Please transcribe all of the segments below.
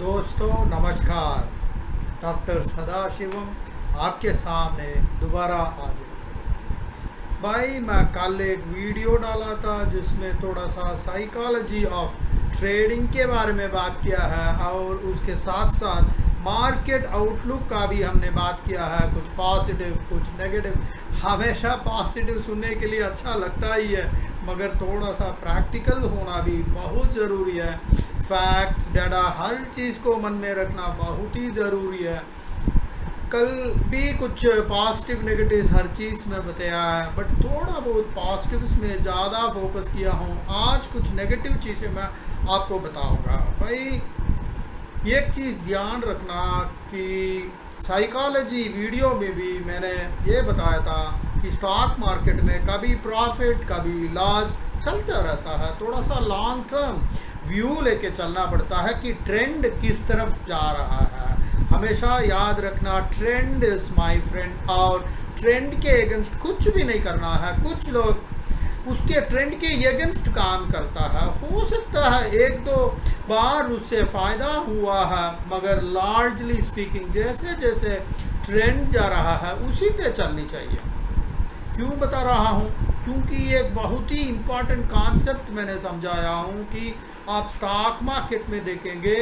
दोस्तों नमस्कार। डॉक्टर सदाशिवम आपके सामने दोबारा हाजिर हूं। भाई मैं कल एक वीडियो डाला था जिसमें थोड़ा सा साइकोलॉजी ऑफ ट्रेडिंग के बारे में बात किया है और उसके साथ साथ मार्केट आउटलुक का भी हमने बात किया है। कुछ पॉजिटिव कुछ नेगेटिव। हमेशा पॉजिटिव सुनने के लिए अच्छा लगता ही है, मगर थोड़ा सा प्रैक्टिकल होना भी बहुत ज़रूरी है। फैक्ट्स डाटा हर चीज़ को मन में रखना बहुत ही ज़रूरी है। कल भी कुछ पॉजिटिव नेगेटिव्स हर चीज़ में बताया है, बट थोड़ा बहुत पॉजिटिव्स में ज़्यादा फोकस किया हूँ। आज कुछ नेगेटिव चीज़ें मैं आपको बताऊँगा। भाई एक चीज़ ध्यान रखना कि साइकोलॉजी वीडियो में भी मैंने ये बताया था कि स्टॉक मार्केट में कभी प्रॉफिट कभी लॉस चलता रहता है। थोड़ा सा लॉन्ग टर्म व्यू लेके चलना पड़ता है कि ट्रेंड किस तरफ जा रहा है। हमेशा याद रखना, ट्रेंड इज माय फ्रेंड, और ट्रेंड के अगेंस्ट कुछ भी नहीं करना है। कुछ लोग उसके ट्रेंड के अगेंस्ट काम करता है, हो सकता है एक दो बार उससे फ़ायदा हुआ है, मगर लार्जली स्पीकिंग जैसे जैसे ट्रेंड जा रहा है उसी पे चलनी चाहिए। क्यों बता रहा हूँ? क्योंकि ये बहुत ही इम्पॉर्टेंट कॉन्सेप्ट मैंने समझाया हूँ कि आप स्टॉक मार्केट में देखेंगे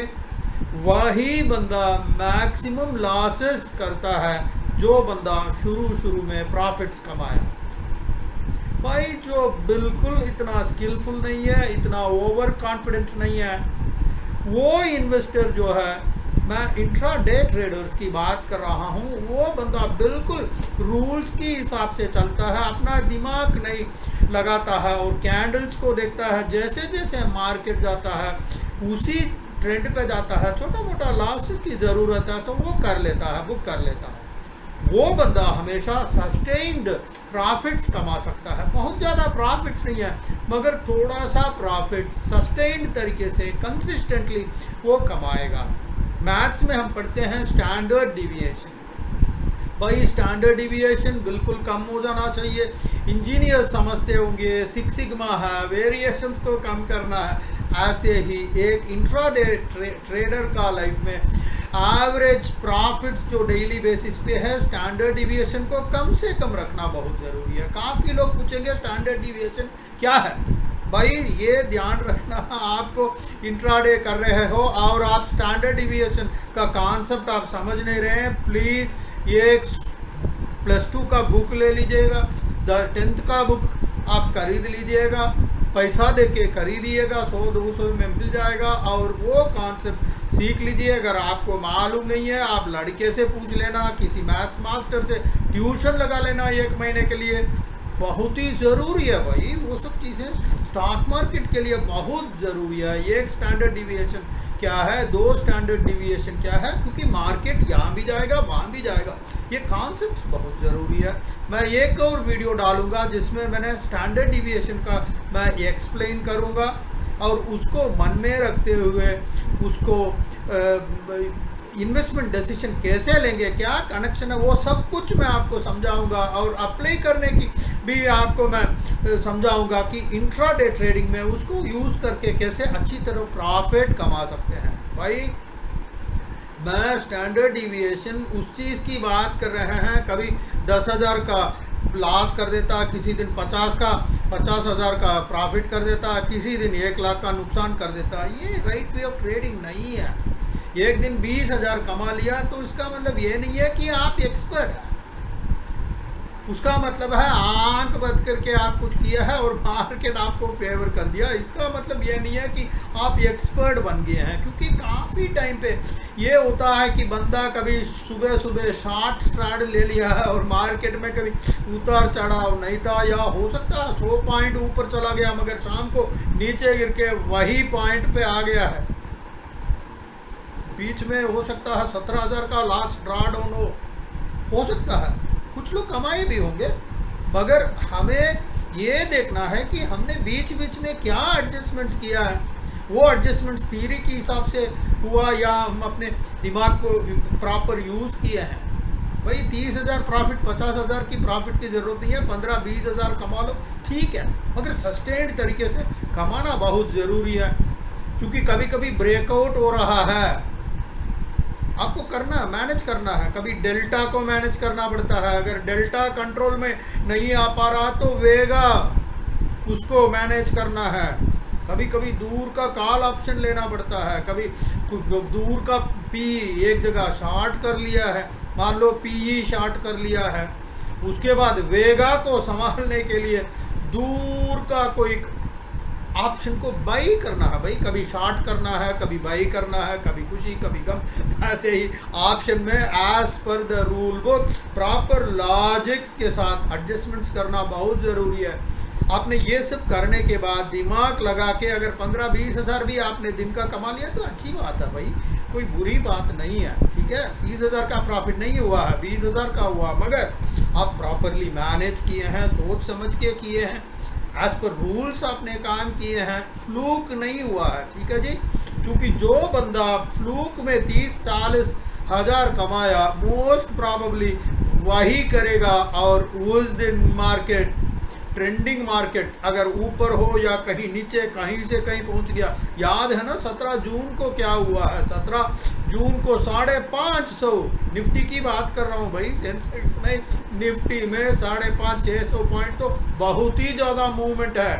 वही बंदा मैक्सिमम लॉसेस करता है जो बंदा शुरू में प्रॉफिट्स कमाया। भाई जो बिल्कुल इतना स्किलफुल नहीं है, इतना ओवर कॉन्फिडेंस नहीं है, वो इन्वेस्टर जो है, मैं इंट्रा डे ट्रेडर्स की बात कर रहा हूँ, वो बंदा बिल्कुल रूल्स के हिसाब से चलता है, अपना दिमाग नहीं लगाता है और कैंडल्स को देखता है। जैसे जैसे मार्केट जाता है उसी ट्रेंड पे जाता है। छोटा मोटा लॉसेस की ज़रूरत है तो वो कर लेता है, बुक कर लेता है। वो बंदा हमेशा सस्टेन्ड प्रॉफिट्स कमा सकता है। बहुत ज़्यादा प्रॉफिट्स नहीं है, मगर थोड़ा सा प्रॉफिट सस्टेन्ड तरीके से कंसिस्टेंटली वो कमाएगा। मैथ्स में हम पढ़ते हैं स्टैंडर्ड डिविएशन। भाई स्टैंडर्ड डिविएशन बिल्कुल कम हो जाना चाहिए। इंजीनियर समझते होंगे सिक्स सिग्मा है, वेरिएशंस को कम करना है। ऐसे ही एक इंट्राडे ट्रेडर का लाइफ में एवरेज प्रॉफिट्स जो डेली बेसिस पे है, स्टैंडर्ड डिविएशन को कम से कम रखना बहुत ज़रूरी है। काफ़ी लोग पूछेंगे स्टैंडर्ड डिविएशन क्या है। भाई ये ध्यान रखना, आपको इंट्राडे कर रहे हो और आप स्टैंडर्ड डिविएशन का कॉन्सेप्ट आप समझ नहीं रहे हैं, प्लीज़ ये +2 का बुक ले लीजिएगा, 10th का बुक आप खरीद लीजिएगा, पैसा देके खरीदिएगा, 100-200 में मिल जाएगा और वो कॉन्सेप्ट सीख लीजिए। अगर आपको मालूम नहीं है आप लड़के से पूछ लेना, किसी मैथ्स मास्टर से ट्यूशन लगा लेना 1 महीने के लिए, बहुत ही ज़रूरी है। भाई वो सब चीज़ें स्टॉक मार्केट के लिए बहुत ज़रूरी है। एक स्टैंडर्ड डिविएशन क्या है, 2 स्टैंडर्ड डिविएशन क्या है, क्योंकि मार्केट यहाँ भी जाएगा वहाँ भी जाएगा। ये कॉन्सेप्ट बहुत ज़रूरी है। मैं एक और वीडियो डालूंगा जिसमें मैंने स्टैंडर्ड डिविएशन का मैं एक्सप्लेन करूँगा और उसको मन में रखते हुए उसको इन्वेस्टमेंट डिसीजन कैसे लेंगे, क्या कनेक्शन है, वो सब कुछ मैं आपको समझाऊंगा और अप्लाई करने की भी आपको मैं समझाऊंगा कि इंट्राडे ट्रेडिंग में उसको यूज़ करके कैसे अच्छी तरह प्रॉफिट कमा सकते हैं। भाई मैं स्टैंडर्ड डिविएशन उस चीज़ की बात कर रहे हैं, कभी 10,000 का लॉस कर देता, किसी दिन 50,000 का प्रॉफिट कर देता, किसी दिन 1 लाख का नुकसान कर देता। ये राइट वे ऑफ ट्रेडिंग नहीं है। एक दिन 20,000 कमा लिया तो इसका मतलब ये नहीं है कि आप एक्सपर्ट हैं। उसका मतलब है आंख बंद करके आप कुछ किया है और मार्केट आपको फेवर कर दिया। इसका मतलब ये नहीं है कि आप एक्सपर्ट बन गए हैं, क्योंकि काफ़ी टाइम पे ये होता है कि बंदा कभी सुबह शॉर्ट स्ट्रैड ले लिया है और मार्केट में कभी उतार चढ़ाव नहीं था, या हो सकता है 100 पॉइंट ऊपर चला गया मगर शाम को नीचे गिर के वही पॉइंट पे आ गया है। बीच में हो सकता है 17,000 का लास्ट ड्रा डाउन हो सकता है, कुछ लोग कमाए भी होंगे, मगर हमें ये देखना है कि हमने बीच बीच में क्या एडजस्टमेंट्स किया है। वो एडजस्टमेंट्स थ्योरी के हिसाब से हुआ या हम अपने दिमाग को प्रॉपर यूज़ किए हैं। भाई 30,000 प्रॉफिट, 50,000 की प्रॉफिट की ज़रूरत नहीं है, 15-20,000 कमा लो ठीक है, मगर सस्टेन्ड तरीके से कमाना बहुत ज़रूरी है। क्योंकि कभी कभी ब्रेकआउट हो रहा है आपको करना मैनेज करना है। कभी डेल्टा को मैनेज करना पड़ता है, अगर डेल्टा कंट्रोल में नहीं आ पा रहा तो वेगा उसको मैनेज करना है। कभी कभी दूर का कॉल ऑप्शन लेना पड़ता है, कभी दूर का पी एक जगह शॉर्ट कर लिया है, मान लो पी शॉर्ट कर लिया है, उसके बाद वेगा को संभालने के लिए दूर का कोई ऑप्शन को बाई करना है। भाई कभी शॉर्ट करना है, कभी बाई करना है, कभी खुशी कभी गम। ऐसे ही ऑप्शन में as per the rule book proper logics के साथ एडजस्टमेंट्स करना बहुत ज़रूरी है। आपने ये सब करने के बाद दिमाग लगा के अगर 15-20 हज़ार भी आपने दिन का कमा लिया तो अच्छी बात है भाई, कोई बुरी बात नहीं है। ठीक है, 30 हज़ार का प्रॉफिट नहीं हुआ है, 20 हज़ार का हुआ, मगर आप प्रॉपरली मैनेज किए हैं, सोच समझ के किए हैं, एज पर रूल्स आपने काम किए हैं, फ्लूक नहीं हुआ है। ठीक है जी, क्योंकि जो बंदा फ्लूक में 30-40 हज़ार कमाया मोस्ट प्रॉबली वही करेगा। और उस दिन मार्केट ट्रेंडिंग मार्केट अगर ऊपर हो या कहीं नीचे कहीं से कहीं पहुंच गया, याद है ना 17 जून को क्या हुआ है, 17 जून को 550 निफ्टी की बात कर रहा हूं भाई, सेंसेक्स नहीं, निफ्टी में 550-600 पॉइंट तो बहुत ही ज़्यादा मूवमेंट है,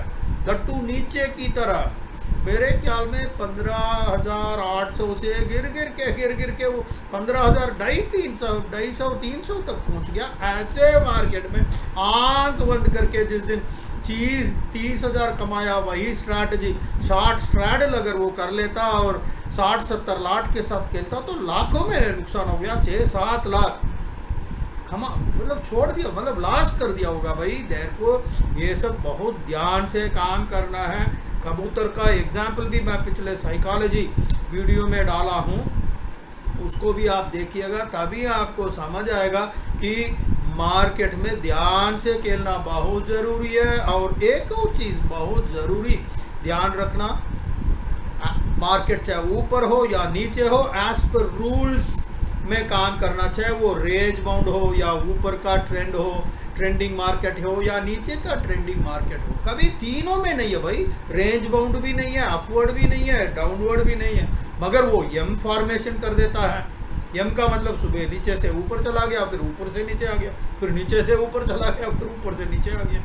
लट्टू नीचे की तरह। मेरे ख्याल में 15,800 से गिर गिर के वो 15,000 250-300 तक पहुंच गया। ऐसे मार्केट में आंख बंद करके जिस दिन चीज़ 30 हज़ार कमाया वही स्ट्रैटेजी शॉर्ट स्ट्रैडल अगर वो कर लेता और 60-70 लाख के साथ खेलता तो लाखों में नुकसान हो गया, 6-7 लाख मतलब छोड़ दिया, मतलब लॉस कर दिया होगा भाई। देयरफॉर ये सब बहुत ध्यान से काम करना है। कबूतर का एग्जाम्पल भी मैं पिछले साइकोलॉजी वीडियो में डाला हूँ, उसको भी आप देखिएगा, तभी आपको समझ आएगा कि मार्केट में ध्यान से खेलना बहुत ज़रूरी है। और एक और चीज़ बहुत ज़रूरी ध्यान रखना, मार्केट चाहे ऊपर हो या नीचे हो, एज पर रूल्स में काम करना, चाहे वो रेंज बाउंड हो या ऊपर का ट्रेंड हो, ट्रेंडिंग मार्केट हो या नीचे का ट्रेंडिंग मार्केट हो, कभी तीनों में नहीं है भाई, रेंज बाउंड भी नहीं है, अपवर्ड भी नहीं है, डाउनवर्ड भी नहीं है, मगर वो एम फॉर्मेशन कर देता है। एम का मतलब सुबह नीचे से ऊपर चला गया, फिर ऊपर से नीचे आ गया, फिर नीचे से ऊपर चला गया, फिर ऊपर से नीचे आ गया,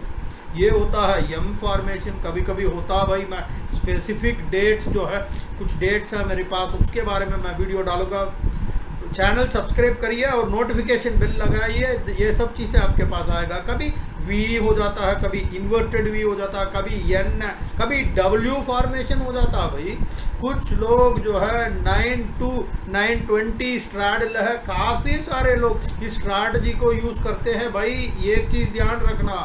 ये होता है एम फॉर्मेशन। कभी कभी होता है भाई, मैं स्पेसिफिक डेट्स जो है, कुछ डेट्स है मेरे पास, उसके बारे में मैं वीडियो डालूंगा। चैनल सब्सक्राइब करिए और नोटिफिकेशन बिल लगाइए, ये सब चीज़ें आपके पास आएगा। कभी वी हो जाता है, कभी इन्वर्टेड वी हो जाता है, कभी एन, कभी डब्ल्यू फॉर्मेशन हो जाता है भाई। कुछ लोग जो है 9 to 920 स्ट्रैडल है, काफ़ी सारे लोग इस स्ट्रैटेजी को यूज़ करते हैं भाई। एक चीज़ ध्यान रखना,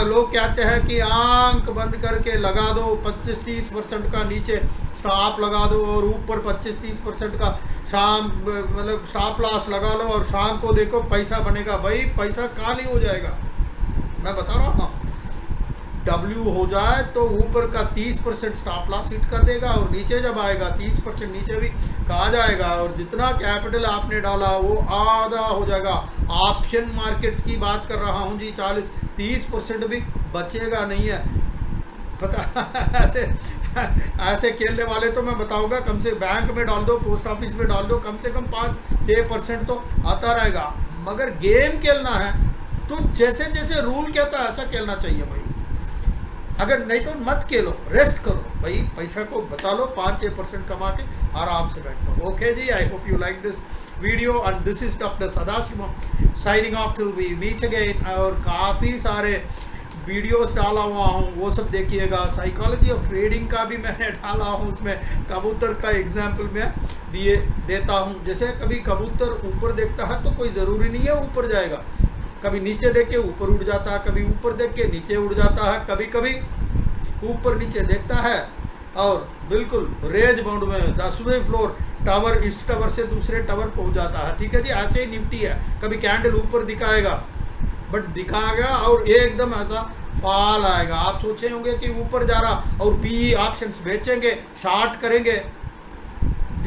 लोग कहते हैं कि आंख बंद करके लगा दो 25-30% का नीचे स्टॉप लगा दो और ऊपर 25-30% का शाम मतलब स्टॉप लॉस लगा लो और शाम को देखो पैसा बनेगा। भाई पैसा काली हो जाएगा, मैं बता रहा हूँ। डब्ल्यू हो जाए तो ऊपर का 30% स्टॉप लॉस हिट कर देगा और नीचे जब आएगा 30% नीचे भी कहा जाएगा और जितना कैपिटल आपने डाला वो आधा हो जाएगा। ऑप्शन मार्केट्स की बात कर रहा हूँ जी, 40-30% भी बचेगा नहीं है, पता ऐसे खेलने वाले तो मैं बताऊंगा, कम से बैंक में डाल दो, पोस्ट ऑफिस में डाल दो, कम से कम 5-6% तो आता रहेगा। मगर गेम खेलना है तो जैसे जैसे रूल कहता है ऐसा खेलना चाहिए भाई, अगर नहीं तो मत खेलो, रेस्ट करो भाई, पैसा को बचा लो, 5-6% कमा के आराम से बैठो। ओके जी, I hope you like this video and this is doctor Sadasivam signing off till we meet again. और काफ़ी सारे वीडियोस डाला हुआ हूँ, वो सब देखिएगा। साइकोलॉजी ऑफ ट्रेडिंग का भी मैंने डाला हूँ, उसमें कबूतर का एग्जाम्पल मैं देता हूँ। जैसे कभी कबूतर ऊपर देखता है तो कोई ज़रूरी नहीं है ऊपर जाएगा, कभी नीचे देख के ऊपर उड़ जाता है, कभी ऊपर देख के नीचे उड़ जाता है, कभी कभी ऊपर नीचे देखता है और बिल्कुल रेंज बाउंड में 10वें फ्लोर टावर, इस टावर से दूसरे टावर पहुंच जाता है। ठीक है जी, ऐसे ही निफ्टी है, कभी कैंडल ऊपर दिखाएगा बट दिखाएगा और एकदम ऐसा फॉल आएगा। आप सोचे होंगे कि ऊपर जा रहा और पी ऑप्शंस बेचेंगे, शॉर्ट करेंगे,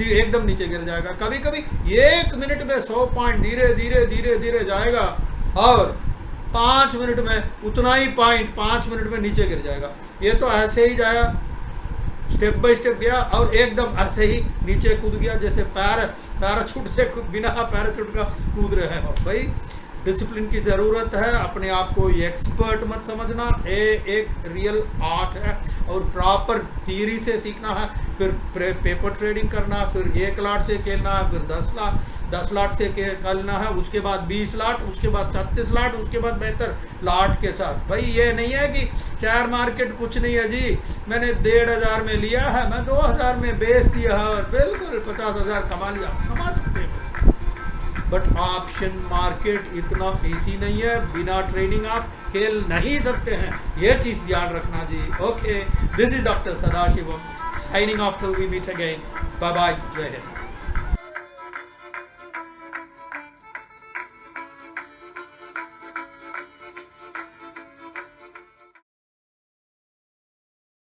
एकदम नीचे गिर जाएगा। कभी कभी 1 मिनट में 100 पॉइंट धीरे धीरे धीरे धीरे जाएगा और 5 मिनट में उतना ही पॉइंट 5 मिनट में नीचे गिर जाएगा। ये तो ऐसे ही जाया स्टेप बाय स्टेप गया और एकदम ऐसे ही नीचे कूद गया जैसे पैराशूट से बिना पैराशूट का कूद रहे हो। भाई डिसिप्लिन की ज़रूरत है, अपने आप को एक्सपर्ट मत समझना, ये एक रियल आर्ट है और प्रॉपर थियरी से सीखना है, फिर पेपर ट्रेडिंग करना, फिर 1 लाख से खेलना है, फिर 10 लाख से खेलना है, उसके बाद 20 लाख, उसके बाद 36 लाख, उसके बाद बेहतर लाट के साथ। भाई ये नहीं है कि शेयर मार्केट कुछ नहीं है जी, मैंने 1,500 में लिया है, मैं 2,000 में बेच दिया है और बिल्कुल 50,000 कमा लिया, कमा सकते हैं। बट ऑप्शन मार्केट इतना इजी नहीं है, बिना ट्रेनिंग आप खेल नहीं सकते हैं, ये चीज़ ध्यान रखना जी। Okay, this is doctor Sadasivam signing off till we meet again, bye bye, जय हिंद।